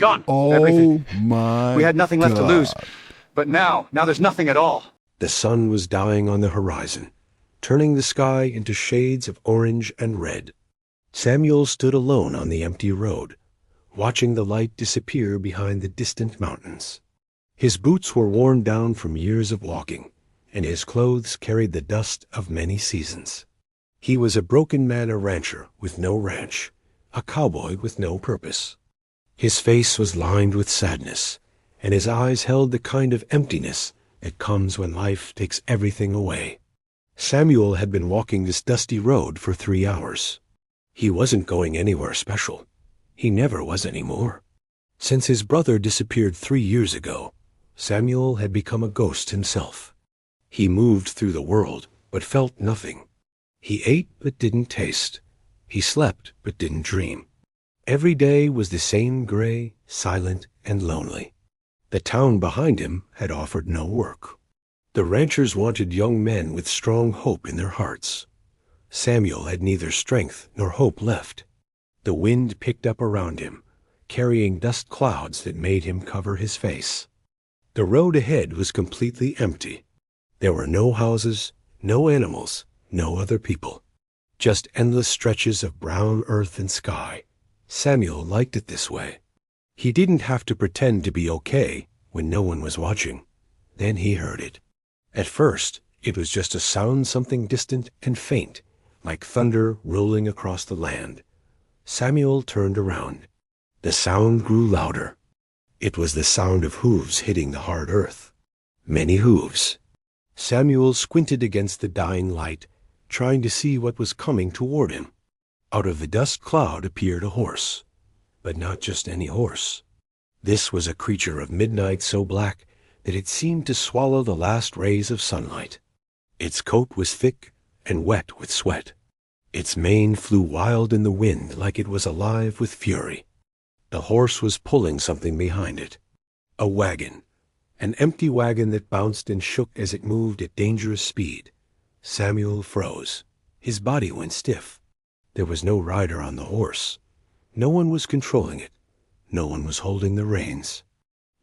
gone. Oh my We had nothing left to lose. God. But now there's nothing at all. The sun was dying on the horizon, turning the sky into shades of orange and red. Samuel stood alone on the empty road, watching the light disappear behind the distant mountains. His boots were worn down from years of walking, and his clothes carried the dust of many seasons. He was a broken man, a rancher with no ranch, a cowboy with no purpose. His face was lined with sadness, and his eyes held the kind of emptiness that comes when life takes everything away. Samuel had been walking this dusty road for 3 hours. He wasn't going anywhere special. He never was anymore. Since his brother disappeared 3 years ago, Samuel had become a ghost himself. He moved through the world, but felt nothing. He ate but didn't taste. He slept but didn't dream. Every day was the same gray, silent, and lonely. The town behind him had offered no work. The ranchers wanted young men with strong hope in their hearts. Samuel had neither strength nor hope left. The wind picked up around him, carrying dust clouds that made him cover his face. The road ahead was completely empty. There were no houses, no animals, no other people. Just endless stretches of brown earth and sky. Samuel liked it this way. He didn't have to pretend to be okay when no one was watching. Then he heard it. At first, it was just a sound, something distant and faint, like thunder rolling across the land. Samuel turned around. The sound grew louder. It was the sound of hooves hitting the hard earth. Many hooves. Samuel squinted against the dying light, trying to see what was coming toward him. Out of the dust cloud appeared a horse. But not just any horse. This was a creature of midnight so black that it seemed to swallow the last rays of sunlight. Its coat was thick and wet with sweat. Its mane flew wild in the wind like it was alive with fury. The horse was pulling something behind it. A wagon. An empty wagon that bounced and shook as it moved at dangerous speed. Samuel froze. His body went stiff. There was no rider on the horse. No one was controlling it. No one was holding the reins.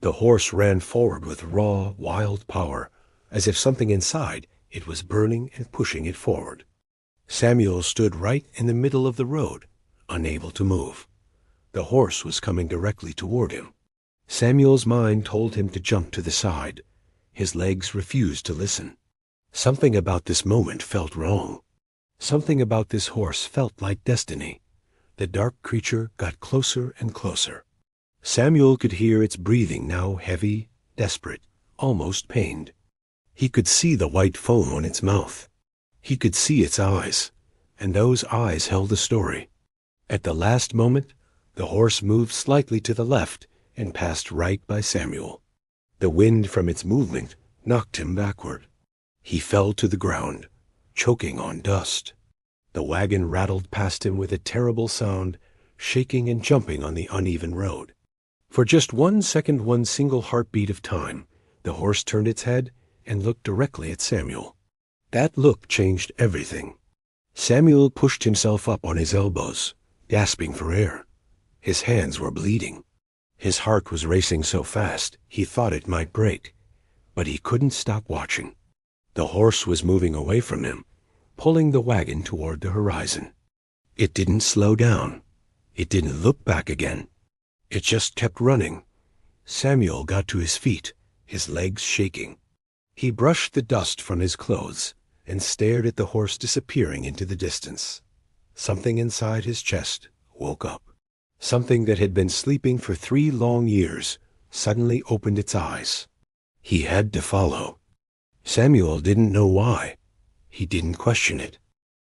The horse ran forward with raw, wild power, as if something inside it was burning and pushing it forward. Samuel stood right in the middle of the road, unable to move. The horse was coming directly toward him. Samuel's mind told him to jump to the side. His legs refused to listen. Something about this moment felt wrong. Something about this horse felt like destiny. The dark creature got closer and closer. Samuel could hear its breathing, now heavy, desperate, almost pained. He could see the white foam on its mouth. He could see its eyes, and those eyes held a story. At the last moment, the horse moved slightly to the left and passed right by Samuel. The wind from its movement knocked him backward. He fell to the ground, choking on dust. The wagon rattled past him with a terrible sound, shaking and jumping on the uneven road. For just 1 second, one single heartbeat of time, the horse turned its head and looked directly at Samuel. That look changed everything. Samuel pushed himself up on his elbows, gasping for air. His hands were bleeding. His heart was racing so fast he thought it might break, but he couldn't stop watching. The horse was moving away from him, pulling the wagon toward the horizon. It didn't slow down. It didn't look back again. It just kept running. Samuel got to his feet, his legs shaking. He brushed the dust from his clothes and stared at the horse disappearing into the distance. Something inside his chest woke up. Something that had been sleeping for 3 long years suddenly opened its eyes. He had to follow. Samuel didn't know why. He didn't question it.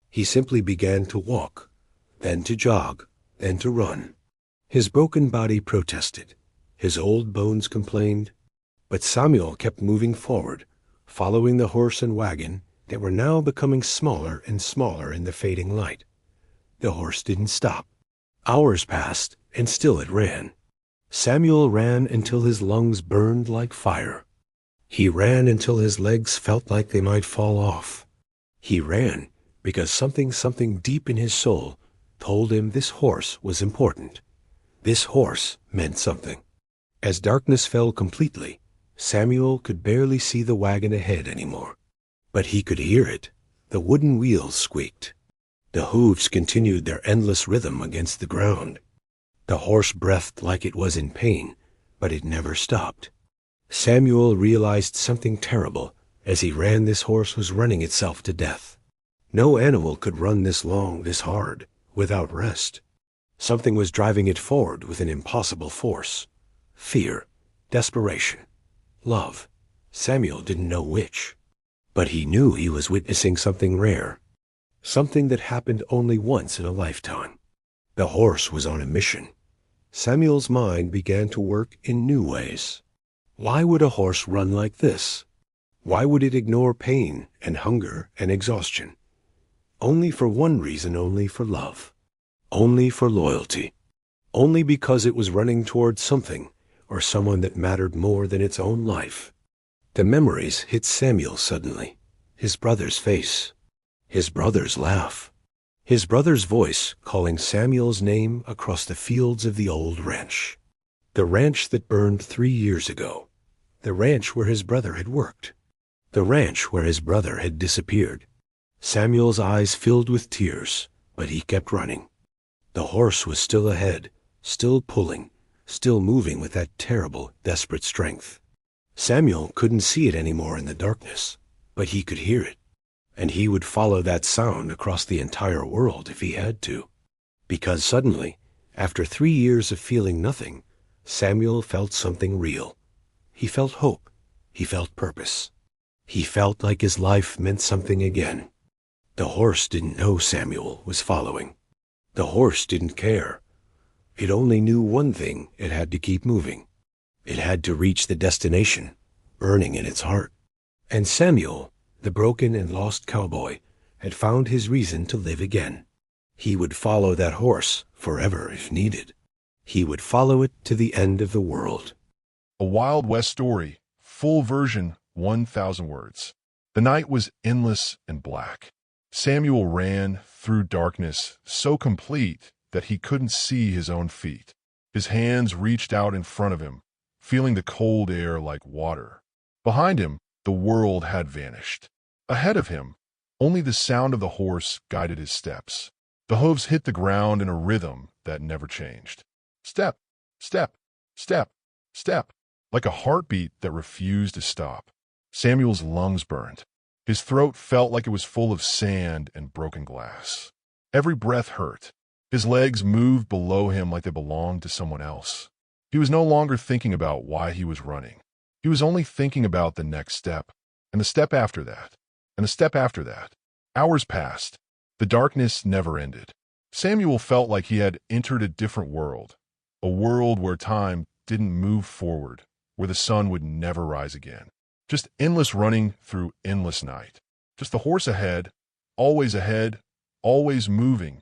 He simply began to walk, then to jog, then to run. His broken body protested. His old bones complained. But Samuel kept moving forward, following the horse and wagon that were now becoming smaller and smaller in the fading light. The horse didn't stop. Hours passed, and still it ran. Samuel ran until his lungs burned like fire. He ran until his legs felt like they might fall off. He ran because something deep in his soul told him this horse was important. This horse meant something. As darkness fell completely, Samuel could barely see the wagon ahead anymore. But he could hear it. The wooden wheels squeaked. The hooves continued their endless rhythm against the ground. The horse breathed like it was in pain, but it never stopped. Samuel realized something terrible. As he ran, this horse was running itself to death. No animal could run this long, this hard, without rest. Something was driving it forward with an impossible force. Fear, desperation, love. Samuel didn't know which. But he knew he was witnessing something rare. Something that happened only once in a lifetime. The horse was on a mission. Samuel's mind began to work in new ways. Why would a horse run like this? Why would it ignore pain and hunger and exhaustion? Only for one reason, only for love. Only for loyalty. Only because it was running towards something or someone that mattered more than its own life. The memories hit Samuel suddenly. His brother's face. His brother's laugh. His brother's voice calling Samuel's name across the fields of the old ranch. The ranch that burned 3 years ago. The ranch where his brother had worked. The ranch where his brother had disappeared. Samuel's eyes filled with tears, but he kept running. The horse was still ahead, still pulling, still moving with that terrible, desperate strength. Samuel couldn't see it anymore in the darkness, but he could hear it. And he would follow that sound across the entire world if he had to. Because suddenly, after 3 years of feeling nothing, Samuel felt something real. He felt hope. He felt purpose. He felt like his life meant something again. The horse didn't know Samuel was following. The horse didn't care. It only knew one thing: it had to keep moving. It had to reach the destination, burning in its heart. And Samuel, the broken and lost cowboy, had found his reason to live again. He would follow that horse forever if needed. He would follow it to the end of the world. A Wild West story, full version, 1,000 words. The night was endless and black. Samuel ran through darkness so complete that he couldn't see his own feet. His hands reached out in front of him, feeling the cold air like water. Behind him, the world had vanished. Ahead of him, only the sound of the horse guided his steps. The hooves hit the ground in a rhythm that never changed. Step, step, step, step, like a heartbeat that refused to stop. Samuel's lungs burned. His throat felt like it was full of sand and broken glass. Every breath hurt. His legs moved below him like they belonged to someone else. He was no longer thinking about why he was running. He was only thinking about the next step, and the step after that, and the step after that. Hours passed. The darkness never ended. Samuel felt like he had entered a different world, a world where time didn't move forward, where the sun would never rise again. Just endless running through endless night. Just the horse ahead, always moving,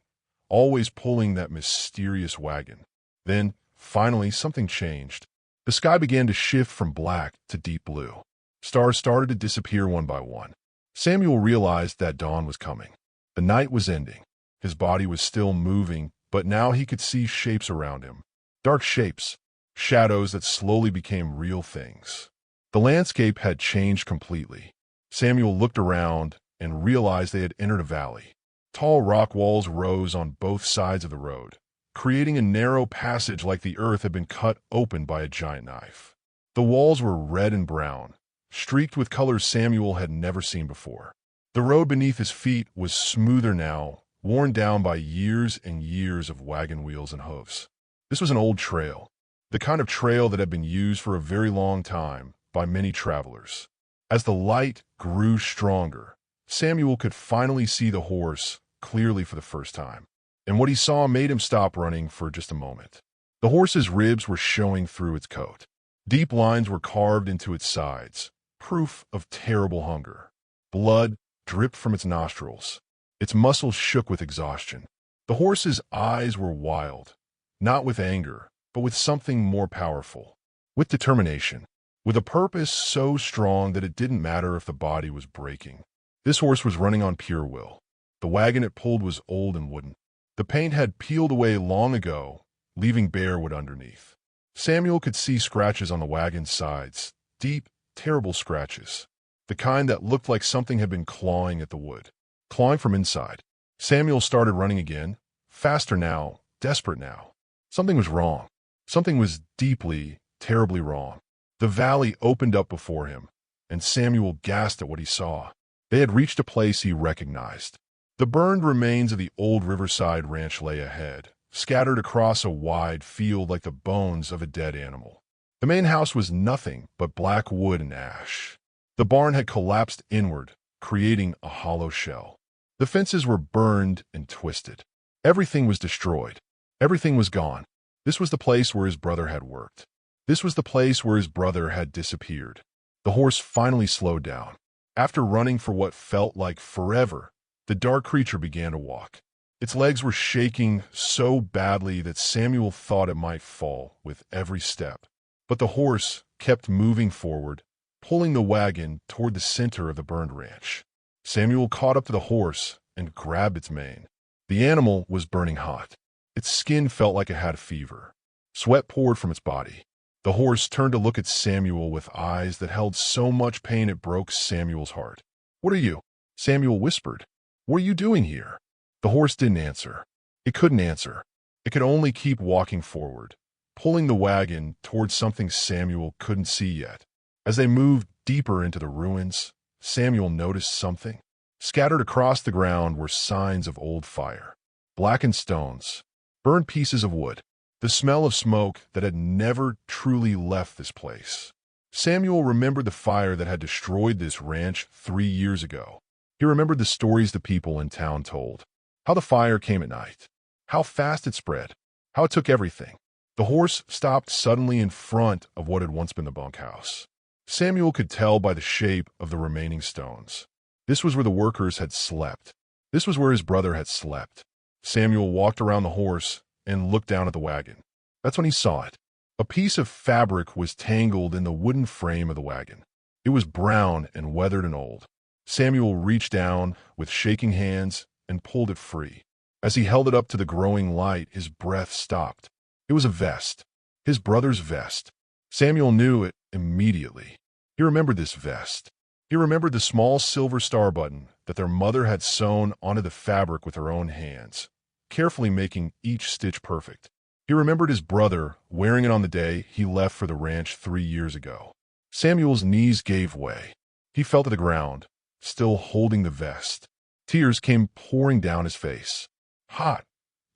always pulling that mysterious wagon. Then, finally, something changed. The sky began to shift from black to deep blue. Stars started to disappear one by one. Samuel realized that dawn was coming. The night was ending. His body was still moving, but now he could see shapes around him. Dark shapes, shadows that slowly became real things. The landscape had changed completely. Samuel looked around and realized they had entered a valley. Tall rock walls rose on both sides of the road, creating a narrow passage like the earth had been cut open by a giant knife. The walls were red and brown, streaked with colors Samuel had never seen before. The road beneath his feet was smoother now, worn down by years and years of wagon wheels and hooves. This was an old trail, the kind of trail that had been used for a very long time by many travelers. As the light grew stronger, Samuel could finally see the horse clearly for the first time. And what he saw made him stop running for just a moment. The horse's ribs were showing through its coat. Deep lines were carved into its sides, proof of terrible hunger. Blood dripped from its nostrils. Its muscles shook with exhaustion. The horse's eyes were wild, not with anger, but with something more powerful, with determination, with a purpose so strong that it didn't matter if the body was breaking. This horse was running on pure will. The wagon it pulled was old and wooden. The paint had peeled away long ago, leaving bare wood underneath. Samuel could see scratches on the wagon's sides, deep, terrible scratches, the kind that looked like something had been clawing at the wood, clawing from inside. Samuel started running again, faster now, desperate now. Something was wrong. Something was deeply, terribly wrong. The valley opened up before him, and Samuel gasped at what he saw. They had reached a place he recognized. The burned remains of the old Riverside Ranch lay ahead, scattered across a wide field like the bones of a dead animal. The main house was nothing but black wood and ash. The barn had collapsed inward, creating a hollow shell. The fences were burned and twisted. Everything was destroyed. Everything was gone. This was the place where his brother had worked. This was the place where his brother had disappeared. The horse finally slowed down. After running for what felt like forever, the dark creature began to walk. Its legs were shaking so badly that Samuel thought it might fall with every step. But the horse kept moving forward, pulling the wagon toward the center of the burned ranch. Samuel caught up to the horse and grabbed its mane. The animal was burning hot. Its skin felt like it had a fever. Sweat poured from its body. The horse turned to look at Samuel with eyes that held so much pain it broke Samuel's heart. "What are you?" Samuel whispered. "What are you doing here?" The horse didn't answer. It couldn't answer. It could only keep walking forward, pulling the wagon towards something Samuel couldn't see yet. As they moved deeper into the ruins, Samuel noticed something. Scattered across the ground were signs of old fire, blackened stones, burned pieces of wood, the smell of smoke that had never truly left this place. Samuel remembered the fire that had destroyed this ranch 3 years ago. He remembered the stories the people in town told, how the fire came at night, how fast it spread, how it took everything. The horse stopped suddenly in front of what had once been the bunkhouse. Samuel could tell by the shape of the remaining stones. This was where the workers had slept. This was where his brother had slept. Samuel walked around the horse and looked down at the wagon. That's when he saw it. A piece of fabric was tangled in the wooden frame of the wagon. It was brown and weathered and old. Samuel reached down with shaking hands and pulled it free. As he held it up to the growing light, his breath stopped. It was a vest, his brother's vest. Samuel knew it immediately. He remembered this vest. He remembered the small silver star button that their mother had sewn onto the fabric with her own hands, carefully making each stitch perfect. He remembered his brother wearing it on the day he left for the ranch 3 years ago. Samuel's knees gave way. He fell to the ground, still holding the vest. Tears came pouring down his face. Hot,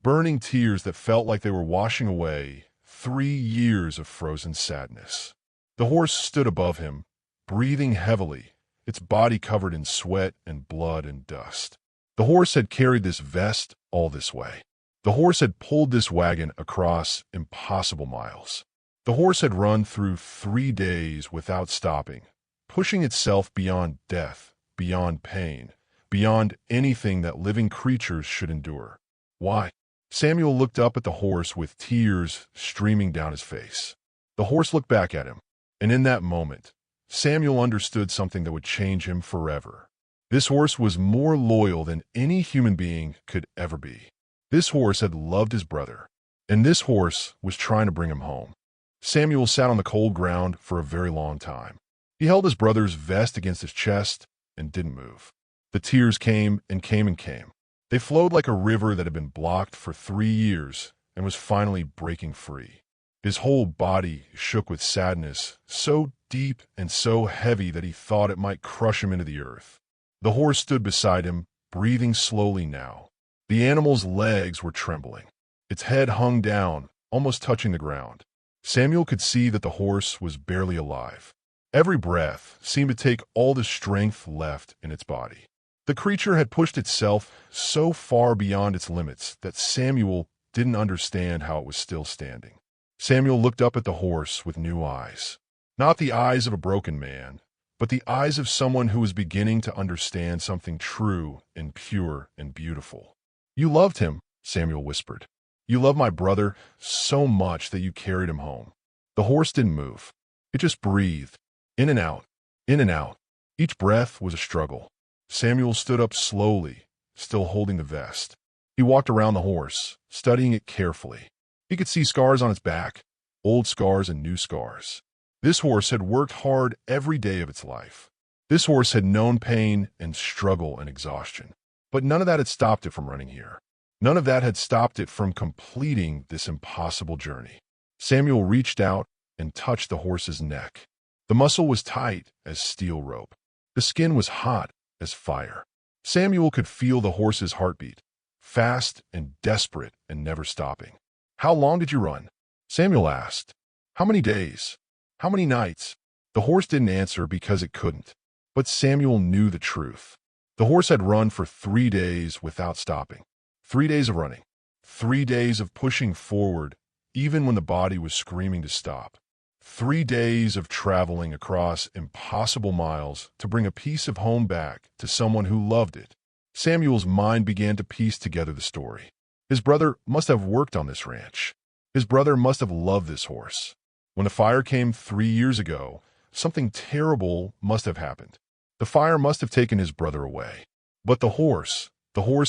burning tears that felt like they were washing away 3 years of frozen sadness. The horse stood above him, breathing heavily, its body covered in sweat and blood and dust. The horse had carried this vest all this way. The horse had pulled this wagon across impossible miles. The horse had run through 3 days without stopping, pushing itself beyond death, beyond pain, beyond anything that living creatures should endure. Why? Samuel looked up at the horse with tears streaming down his face. The horse looked back at him, and in that moment, Samuel understood something that would change him forever. This horse was more loyal than any human being could ever be. This horse had loved his brother, and this horse was trying to bring him home. Samuel sat on the cold ground for a very long time. He held his brother's vest against his chest and didn't move. The tears came and came and came. They flowed like a river that had been blocked for 3 years and was finally breaking free. His whole body shook with sadness, so deep and so heavy that he thought it might crush him into the earth. The horse stood beside him, breathing slowly now. The animal's legs were trembling. Its head hung down, almost touching the ground. Samuel could see that the horse was barely alive. Every breath seemed to take all the strength left in its body. The creature had pushed itself so far beyond its limits that Samuel didn't understand how it was still standing. Samuel looked up at the horse with new eyes. Not the eyes of a broken man, but the eyes of someone who was beginning to understand something true and pure and beautiful. "You loved him," Samuel whispered. "You loved my brother so much that you carried him home." The horse didn't move. It just breathed, in and out, in and out. Each breath was a struggle. Samuel stood up slowly, still holding the vest. He walked around the horse, studying it carefully. He could see scars on its back, old scars and new scars. This horse had worked hard every day of its life. This horse had known pain and struggle and exhaustion. But none of that had stopped it from running here. None of that had stopped it from completing this impossible journey. Samuel reached out and touched the horse's neck. The muscle was tight as steel rope. The skin was hot as fire. Samuel could feel the horse's heartbeat, fast and desperate and never stopping. "How long did you run?" Samuel asked. "How many days? How many nights?" The horse didn't answer because it couldn't. But Samuel knew the truth. The horse had run for 3 days without stopping. 3 days of running. 3 days of pushing forward, even when the body was screaming to stop. 3 days of traveling across impossible miles to bring a piece of home back to someone who loved it. Samuel's mind began to piece together the story. His brother must have worked on this ranch. His brother must have loved this horse. When the fire came 3 years ago, something terrible must have happened. The fire must have taken his brother away. But the horse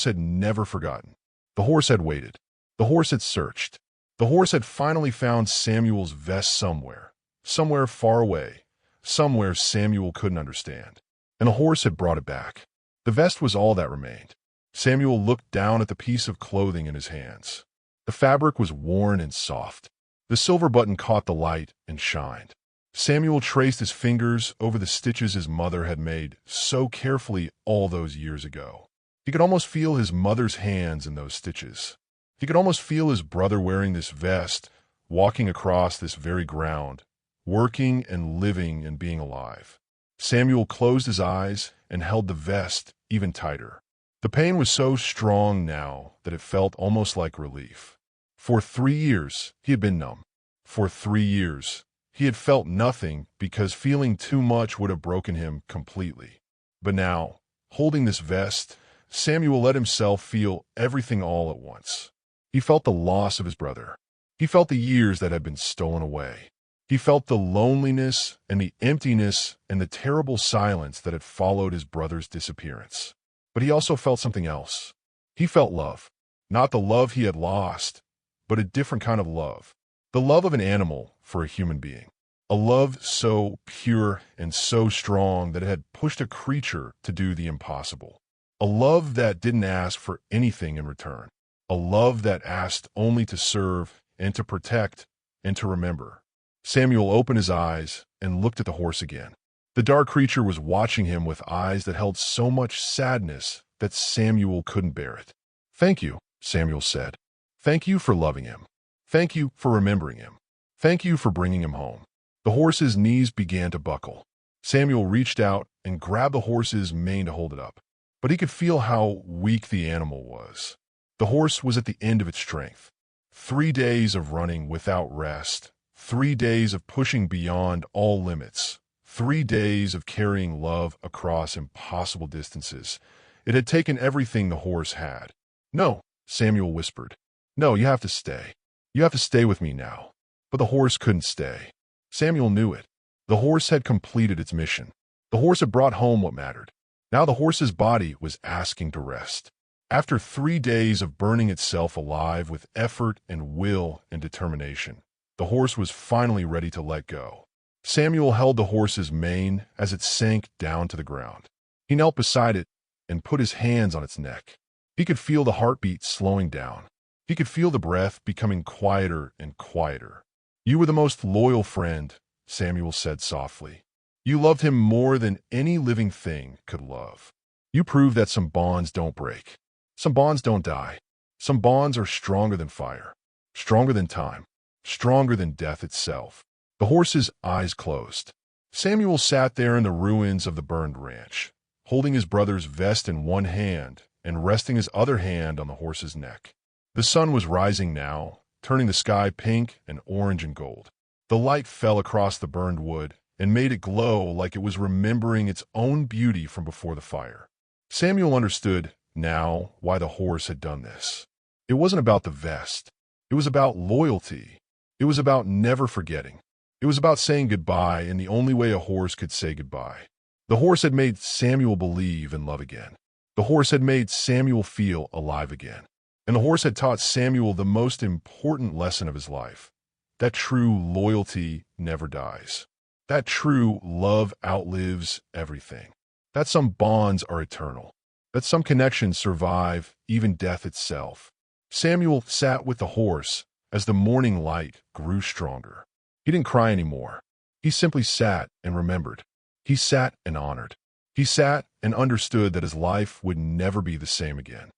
had never forgotten. The horse had waited. The horse had searched. The horse had finally found Samuel's vest somewhere far away, somewhere Samuel couldn't understand. And the horse had brought it back. The vest was all that remained. Samuel looked down at the piece of clothing in his hands. The fabric was worn and soft. The silver button caught the light and shined. Samuel traced his fingers over the stitches his mother had made so carefully all those years ago. He could almost feel his mother's hands in those stitches. He could almost feel his brother wearing this vest, walking across this very ground, working and living and being alive. Samuel closed his eyes and held the vest even tighter. The pain was so strong now that it felt almost like relief. For 3 years, he had been numb. For 3 years, he had felt nothing because feeling too much would have broken him completely. But now, holding this vest, Samuel let himself feel everything all at once. He felt the loss of his brother. He felt the years that had been stolen away. He felt the loneliness and the emptiness and the terrible silence that had followed his brother's disappearance. But he also felt something else. He felt love. Not the love he had lost, but a different kind of love. The love of an animal for a human being. A love so pure and so strong that it had pushed a creature to do the impossible. A love that didn't ask for anything in return. A love that asked only to serve and to protect and to remember. Samuel opened his eyes and looked at the horse again. The dark creature was watching him with eyes that held so much sadness that Samuel couldn't bear it. "Thank you," Samuel said. "Thank you for loving him. Thank you for remembering him. Thank you for bringing him home." The horse's knees began to buckle. Samuel reached out and grabbed the horse's mane to hold it up. But he could feel how weak the animal was. The horse was at the end of its strength. 3 days of running without rest. 3 days of pushing beyond all limits. 3 days of carrying love across impossible distances. It had taken everything the horse had. "No," Samuel whispered. "No, you have to stay. You have to stay with me now." But the horse couldn't stay. Samuel knew it. The horse had completed its mission. The horse had brought home what mattered. Now the horse's body was asking to rest. After 3 days of burning itself alive with effort and will and determination, the horse was finally ready to let go. Samuel held the horse's mane as it sank down to the ground. He knelt beside it and put his hands on its neck. He could feel the heartbeat slowing down. He could feel the breath becoming quieter and quieter. "You were the most loyal friend," Samuel said softly. "You loved him more than any living thing could love. You proved that some bonds don't break. Some bonds don't die. Some bonds are stronger than fire, stronger than time, stronger than death itself." The horse's eyes closed. Samuel sat there in the ruins of the burned ranch, holding his brother's vest in one hand and resting his other hand on the horse's neck. The sun was rising now, turning the sky pink and orange and gold. The light fell across the burned wood and made it glow like it was remembering its own beauty from before the fire. Samuel understood now why the horse had done this. It wasn't about the vest. It was about loyalty. It was about never forgetting. It was about saying goodbye in the only way a horse could say goodbye. The horse had made Samuel believe in love again. The horse had made Samuel feel alive again. And the horse had taught Samuel the most important lesson of his life. that true loyalty never dies, that true love outlives everything, that some bonds are eternal, that some connections survive even death itself. Samuel sat with the horse as the morning light grew stronger. He didn't cry anymore. He simply sat and remembered. He sat and honored. He sat and understood that his life would never be the same again.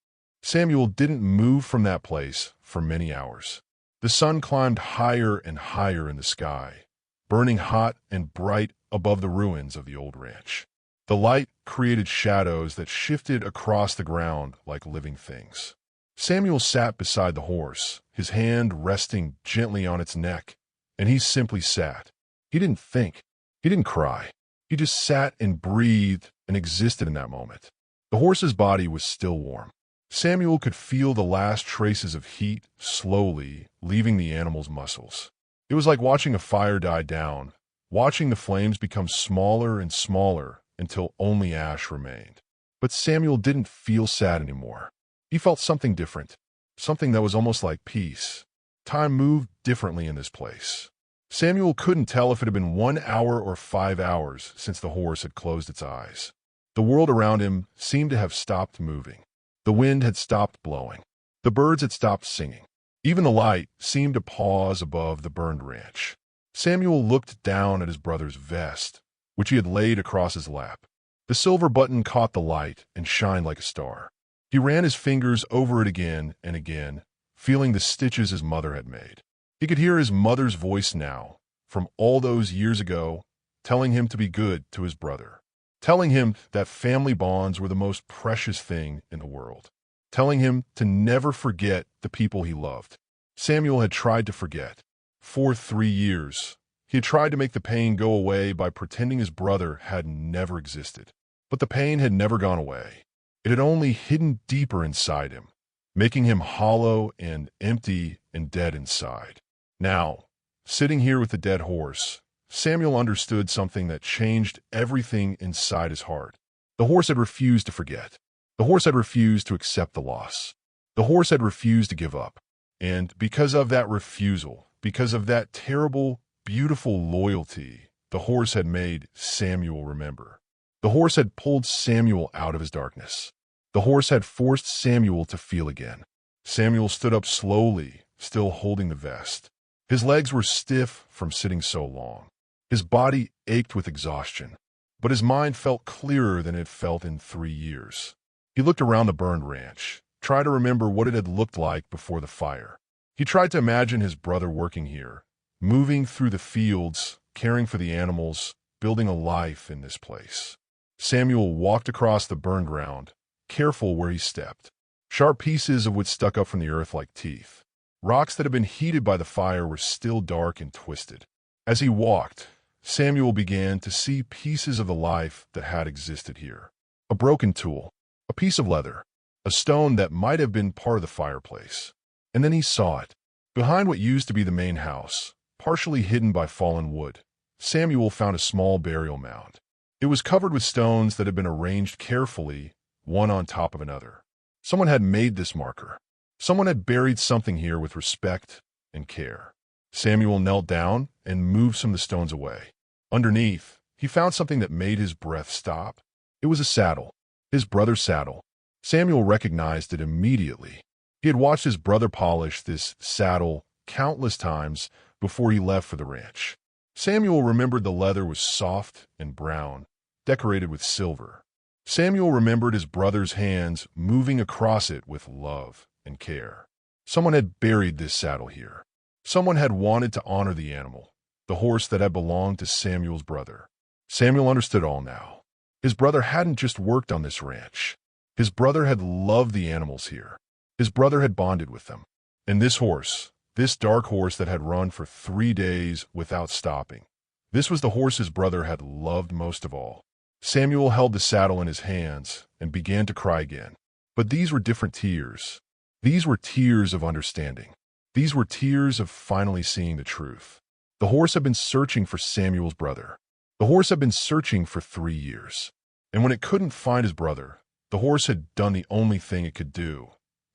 Samuel didn't move from that place for many hours. The sun climbed higher and higher in the sky, burning hot and bright above the ruins of the old ranch. The light created shadows that shifted across the ground like living things. Samuel sat beside the horse, his hand resting gently on its neck, and he simply sat. He didn't think. He didn't cry. He just sat and breathed and existed in that moment. The horse's body was still warm. Samuel could feel the last traces of heat slowly leaving the animal's muscles. It was like watching a fire die down, watching the flames become smaller and smaller until only ash remained. But Samuel didn't feel sad anymore. He felt something different, something that was almost like peace. Time moved differently in this place. Samuel couldn't tell if it had been 1 hour or 5 hours since the horse had closed its eyes. The world around him seemed to have stopped moving. The wind had stopped blowing. The birds had stopped singing. Even the light seemed to pause above the burned ranch. Samuel looked down at his brother's vest, which he had laid across his lap. The silver button caught the light and shined like a star. He ran his fingers over it again and again, feeling the stitches his mother had made. He could hear his mother's voice now, from all those years ago, telling him to be good to his brother, telling him that family bonds were the most precious thing in the world, telling him to never forget the people he loved. Samuel had tried to forget. For 3 years, he had tried to make the pain go away by pretending his brother had never existed. But the pain had never gone away. It had only hidden deeper inside him, making him hollow and empty and dead inside. Now, sitting here with the dead horse, Samuel understood something that changed everything inside his heart. The horse had refused to forget. The horse had refused to accept the loss. The horse had refused to give up. And because of that refusal, because of that terrible, beautiful loyalty, the horse had made Samuel remember. The horse had pulled Samuel out of his darkness. The horse had forced Samuel to feel again. Samuel stood up slowly, still holding the vest. His legs were stiff from sitting so long. His body ached with exhaustion, but his mind felt clearer than it felt in 3 years. He looked around the burned ranch, tried to remember what it had looked like before the fire. He tried to imagine his brother working here, moving through the fields, caring for the animals, building a life in this place. Samuel walked across the burned ground, careful where he stepped. Sharp pieces of wood stuck up from the earth like teeth. Rocks that had been heated by the fire were still dark and twisted. As he walked, Samuel began to see pieces of the life that had existed here. A broken tool, a piece of leather, a stone that might have been part of the fireplace. And then he saw it. Behind what used to be the main house, partially hidden by fallen wood, Samuel found a small burial mound. It was covered with stones that had been arranged carefully, one on top of another. Someone had made this marker. Someone had buried something here with respect and care. Samuel knelt down and moved some of the stones away. Underneath, he found something that made his breath stop. It was a saddle, his brother's saddle. Samuel recognized it immediately. He had watched his brother polish this saddle countless times before he left for the ranch. Samuel remembered the leather was soft and brown, decorated with silver. Samuel remembered his brother's hands moving across it with love and care. Someone had buried this saddle here. Someone had wanted to honor the animal, the horse that had belonged to Samuel's brother. Samuel understood all now. His brother hadn't just worked on this ranch. His brother had loved the animals here. His brother had bonded with them. And this horse, this dark horse that had run for 3 days without stopping, this was the horse his brother had loved most of all. Samuel held the saddle in his hands and began to cry again. But these were different tears. These were tears of understanding. These were tears of finally seeing the truth. The horse had been searching for Samuel's brother. The horse had been searching for 3 years. And when it couldn't find his brother, the horse had done the only thing it could do.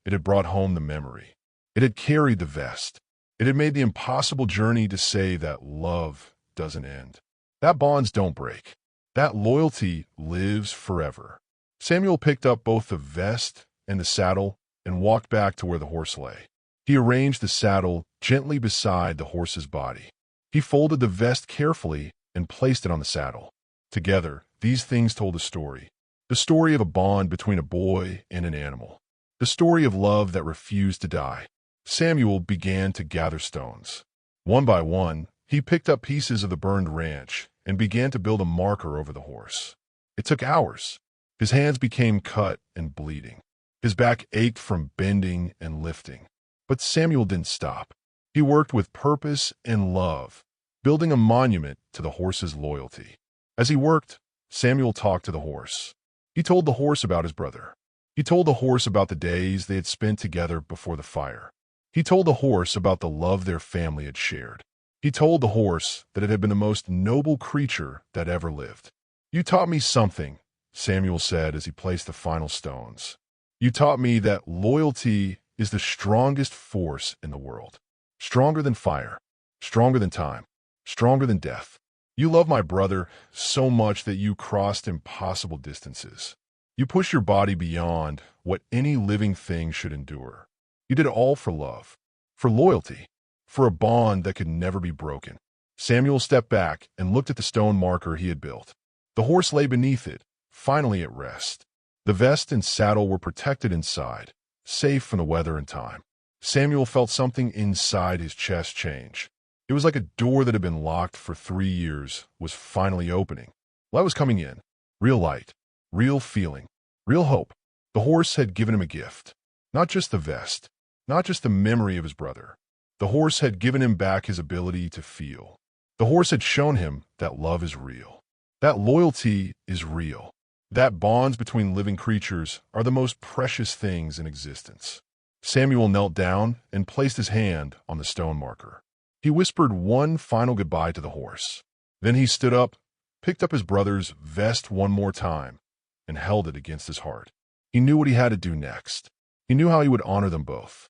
It had brought home the memory. It had carried the vest. It had made the impossible journey to say that love doesn't end, that bonds don't break, that loyalty lives forever. Samuel picked up both the vest and the saddle and walked back to where the horse lay. He arranged the saddle gently beside the horse's body. He folded the vest carefully and placed it on the saddle. Together, these things told a story. The story of a bond between a boy and an animal. The story of love that refused to die. Samuel began to gather stones. One by one, he picked up pieces of the burned ranch and began to build a marker over the horse. It took hours. His hands became cut and bleeding. His back ached from bending and lifting. But Samuel didn't stop. He worked with purpose and love, building a monument to the horse's loyalty. As he worked, Samuel talked to the horse. He told the horse about his brother. He told the horse about the days they had spent together before the fire. He told the horse about the love their family had shared. He told the horse that it had been the most noble creature that ever lived. "You taught me something," Samuel said as he placed the final stones. "You taught me that loyalty is the strongest force in the world. Stronger than fire, stronger than time, stronger than death. You love my brother so much that you crossed impossible distances. You push your body beyond what any living thing should endure. You did it all for love, for loyalty, for a bond that could never be broken." Samuel stepped back and looked at the stone marker he had built. The horse lay beneath it, finally at rest. The vest and saddle were protected inside, safe from the weather and time. Samuel felt something inside his chest change. It was like a door that had been locked for 3 years was finally opening. Light was coming in. Real light, real feeling, real hope. The horse had given him a gift. Not just the vest, not just the memory of his brother. The horse had given him back his ability to feel. The horse had shown him that love is real, that loyalty is real, that bonds between living creatures are the most precious things in existence. Samuel knelt down and placed his hand on the stone marker. He whispered one final goodbye to the horse. Then he stood up, picked up his brother's vest one more time, and held it against his heart. He knew what he had to do next. He knew how he would honor them both.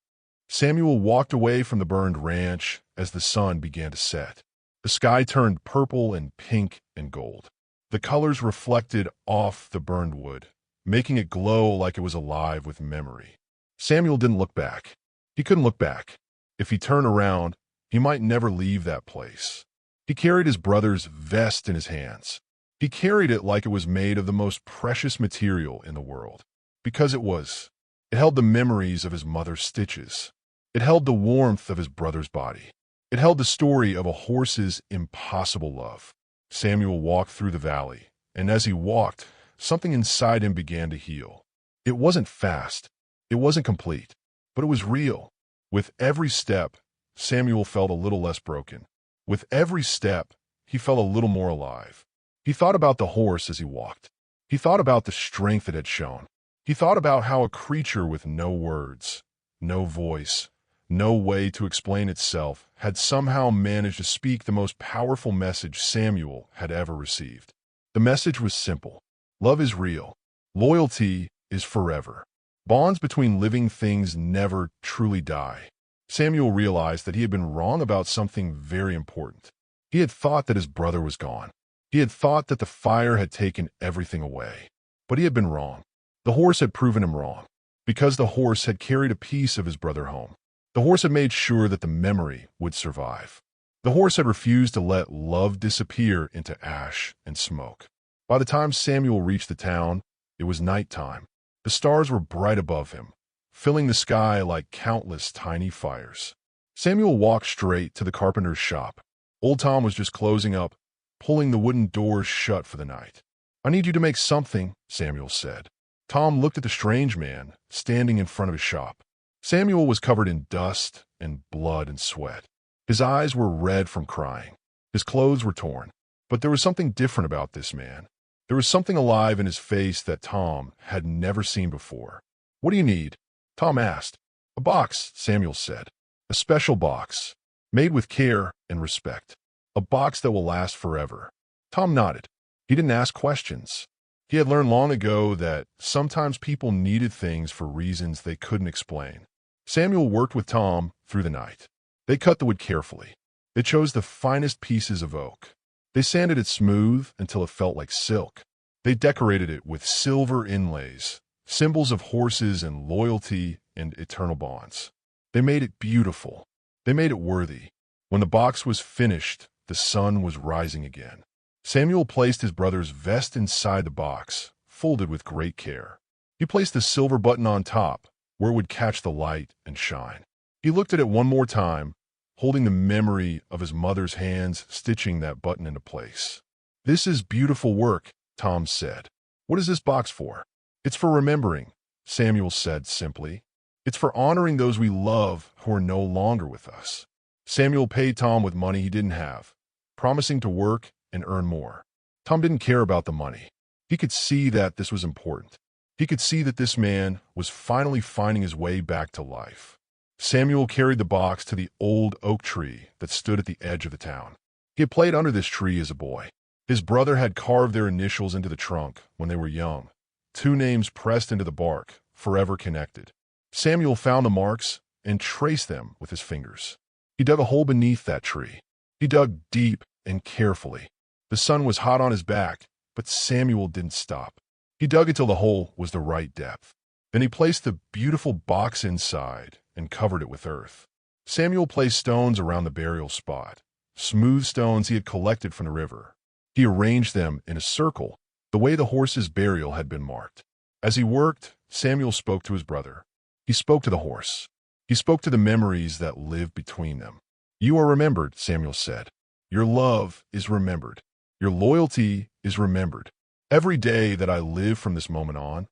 Samuel walked away from the burned ranch as the sun began to set. The sky turned purple and pink and gold. The colors reflected off the burned wood, making it glow like it was alive with memory. Samuel didn't look back. He couldn't look back. If he turned around, he might never leave that place. He carried his brother's vest in his hands. He carried it like it was made of the most precious material in the world. Because it was. It held the memories of his mother's stitches. It held the warmth of his brother's body. It held the story of a horse's impossible love. Samuel walked through the valley, and as he walked, something inside him began to heal. It wasn't fast. It wasn't complete, but it was real. With every step, Samuel felt a little less broken. With every step, he felt a little more alive. He thought about the horse as he walked. He thought about the strength it had shown. He thought about how a creature with no words, no voice, no way to explain itself had somehow managed to speak the most powerful message Samuel had ever received. The message was simple. Love is real. Loyalty is forever. Bonds between living things never truly die. Samuel realized that he had been wrong about something very important. He had thought that his brother was gone. He had thought that the fire had taken everything away. But he had been wrong. The horse had proven him wrong. Because the horse had carried a piece of his brother home. The horse had made sure that the memory would survive. The horse had refused to let love disappear into ash and smoke. By the time Samuel reached the town, it was nighttime. The stars were bright above him, filling the sky like countless tiny fires. Samuel walked straight to the carpenter's shop. Old Tom was just closing up, pulling the wooden doors shut for the night. "I need you to make something," Samuel said. Tom looked at the strange man standing in front of his shop. Samuel was covered in dust and blood and sweat. His eyes were red from crying. His clothes were torn. But there was something different about this man. There was something alive in his face that Tom had never seen before. "What do you need?" Tom asked. "A box," Samuel said. "A special box, made with care and respect. A box that will last forever." Tom nodded. He didn't ask questions. He had learned long ago that sometimes people needed things for reasons they couldn't explain. Samuel worked with Tom through the night. They cut the wood carefully. They chose the finest pieces of oak. They sanded it smooth until it felt like silk. They decorated it with silver inlays, symbols of horses and loyalty and eternal bonds. They made it beautiful. They made it worthy. When the box was finished, the sun was rising again. Samuel placed his brother's vest inside the box, folded with great care. He placed the silver button on top, where it would catch the light and shine. He looked at it one more time, holding the memory of his mother's hands stitching that button into place. "This is beautiful work," Tom said. "What is this box for?" "It's for remembering," Samuel said simply. "It's for honoring those we love who are no longer with us." Samuel paid Tom with money he didn't have, promising to work and earn more. Tom didn't care about the money. He could see that this was important. He could see that this man was finally finding his way back to life. Samuel carried the box to the old oak tree that stood at the edge of the town. He had played under this tree as a boy. His brother had carved their initials into the trunk when they were young, two names pressed into the bark, forever connected. Samuel found the marks and traced them with his fingers. He dug a hole beneath that tree. He dug deep and carefully. The sun was hot on his back, but Samuel didn't stop. He dug until the hole was the right depth. Then he placed the beautiful box inside and covered it with earth. Samuel placed stones around the burial spot, smooth stones he had collected from the river. He arranged them in a circle, the way the horse's burial had been marked. As he worked, Samuel spoke to his brother. He spoke to the horse. He spoke to the memories that lived between them. "You are remembered," Samuel said. "Your love is remembered. Your loyalty is remembered. Every day that I live from this moment on,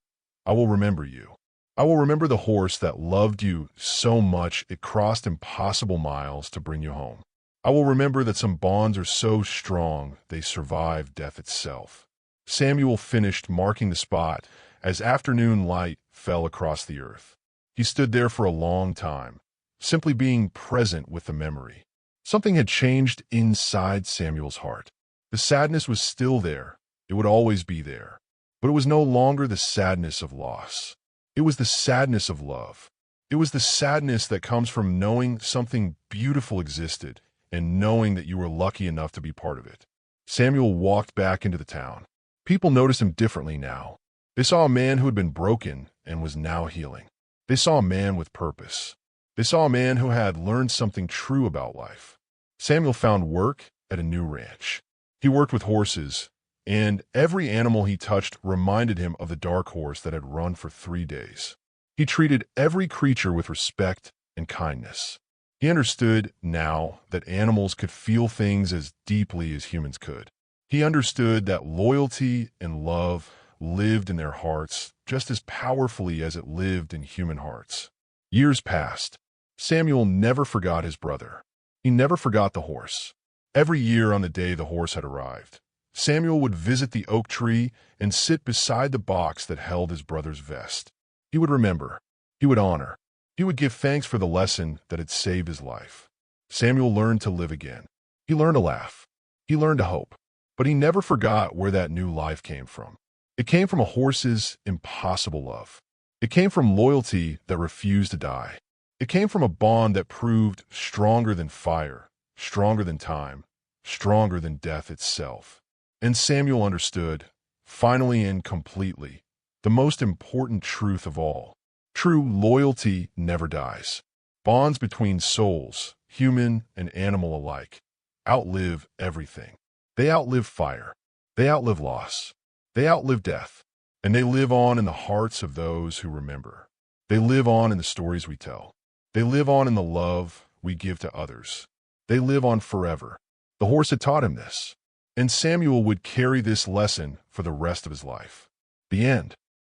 I will remember you. I will remember the horse that loved you so much it crossed impossible miles to bring you home. I will remember that some bonds are so strong they survive death itself." Samuel finished marking the spot as afternoon light fell across the earth. He stood there for a long time, simply being present with the memory. Something had changed inside Samuel's heart. The sadness was still there. It would always be there. But it was no longer the sadness of loss. It was the sadness of love. It was the sadness that comes from knowing something beautiful existed and knowing that you were lucky enough to be part of it. Samuel walked back into the town. People noticed him differently now. They saw a man who had been broken and was now healing. They saw a man with purpose. They saw a man who had learned something true about life. Samuel found work at a new ranch. He worked with horses, and every animal he touched reminded him of the dark horse that had run for 3 days. He treated every creature with respect and kindness. He understood now that animals could feel things as deeply as humans could. He understood that loyalty and love lived in their hearts just as powerfully as it lived in human hearts. Years passed. Samuel never forgot his brother. He never forgot the horse. Every year on the day the horse had arrived, Samuel would visit the oak tree and sit beside the box that held his brother's vest. He would remember. He would honor. He would give thanks for the lesson that had saved his life. Samuel learned to live again. He learned to laugh. He learned to hope. But he never forgot where that new life came from. It came from a horse's impossible love. It came from loyalty that refused to die. It came from a bond that proved stronger than fire, stronger than time, stronger than death itself. And Samuel understood, finally and completely, the most important truth of all. True loyalty never dies. Bonds between souls, human and animal alike, outlive everything. They outlive fire. They outlive loss. They outlive death. And they live on in the hearts of those who remember. They live on in the stories we tell. They live on in the love we give to others. They live on forever. The horse had taught him this. And Samuel would carry this lesson for the rest of his life. The end.